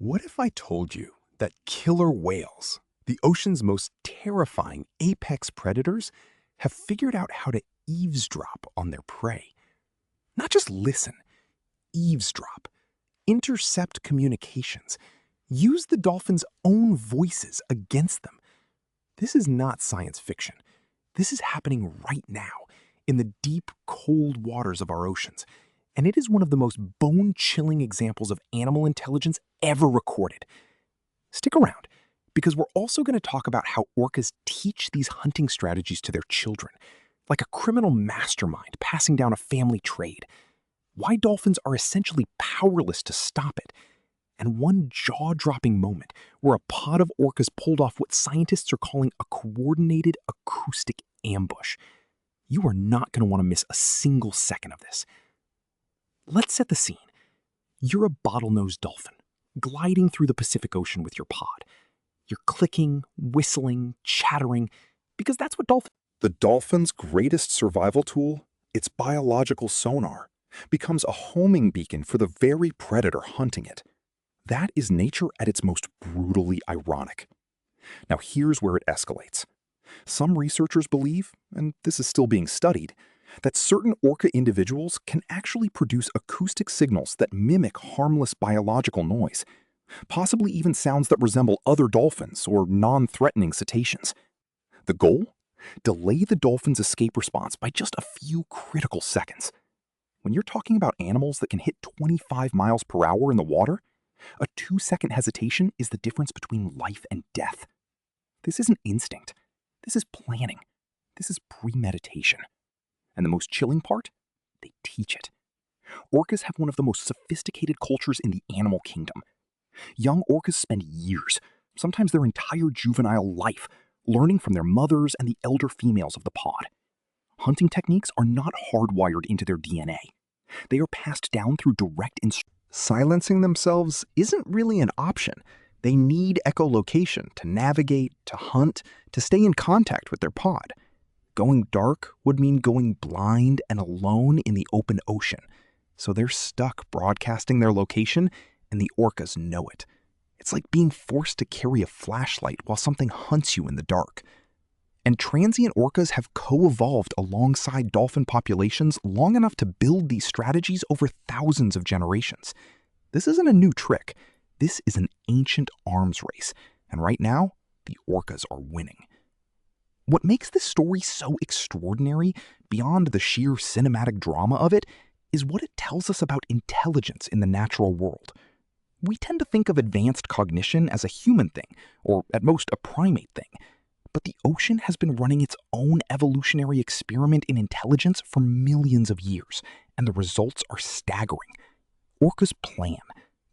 What if I told you that killer whales, the ocean's most terrifying apex predators, have figured out how to eavesdrop on their prey? Not just listen, eavesdrop, intercept communications, use the dolphins' own voices against them. This is not science fiction. This is happening right now in the deep, cold waters of our oceans. And it is one of the most bone-chilling examples of animal intelligence ever recorded. Stick around, because we're also going to talk about how orcas teach these hunting strategies to their children, like a criminal mastermind passing down a family trade. Why dolphins are essentially powerless to stop it, and one jaw-dropping moment where a pod of orcas pulled off what scientists are calling a coordinated acoustic ambush. You are not going to want to miss a single second of this. Let's set the scene. You're a bottlenose dolphin, gliding through the Pacific Ocean with your pod. You're clicking, whistling, chattering, because that's what dolphins... The dolphin's greatest survival tool, its biological sonar, becomes a homing beacon for the very predator hunting it. That is nature at its most brutally ironic. Now here's where it escalates. Some researchers believe, and this is still being studied, that certain orca individuals can actually produce acoustic signals that mimic harmless biological noise, possibly even sounds that resemble other dolphins or non-threatening cetaceans. The goal? Delay the dolphin's escape response by just a few critical seconds. When you're talking about animals that can hit 25 miles per hour in the water, a 2-second hesitation is the difference between life and death. This isn't instinct. This is planning. This is premeditation. And the most chilling part? They teach it. Orcas have one of the most sophisticated cultures in the animal kingdom. Young orcas spend years, sometimes their entire juvenile life, learning from their mothers and the elder females of the pod. Hunting techniques are not hardwired into their DNA. They are passed down through direct instruction. Silencing themselves isn't really an option. They need echolocation to navigate, to hunt, to stay in contact with their pod. Going dark would mean going blind and alone in the open ocean. So they're stuck broadcasting their location, and the orcas know it. It's like being forced to carry a flashlight while something hunts you in the dark. And transient orcas have co-evolved alongside dolphin populations long enough to build these strategies over thousands of generations. This isn't a new trick. This is an ancient arms race, and right now, the orcas are winning. What makes this story so extraordinary, beyond the sheer cinematic drama of it, is what it tells us about intelligence in the natural world. We tend to think of advanced cognition as a human thing, or at most a primate thing. But the ocean has been running its own evolutionary experiment in intelligence for millions of years, and the results are staggering. Orcas plan,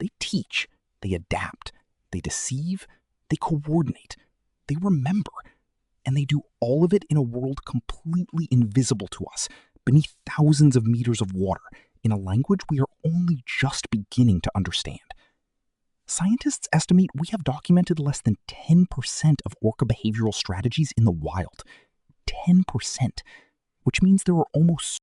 they teach, they adapt, they deceive, they coordinate, they remember. And they do all of it in a world completely invisible to us, beneath thousands of meters of water, in a language we are only just beginning to understand. Scientists estimate we have documented less than 10% of orca behavioral strategies in the wild. 10%, which means there are almost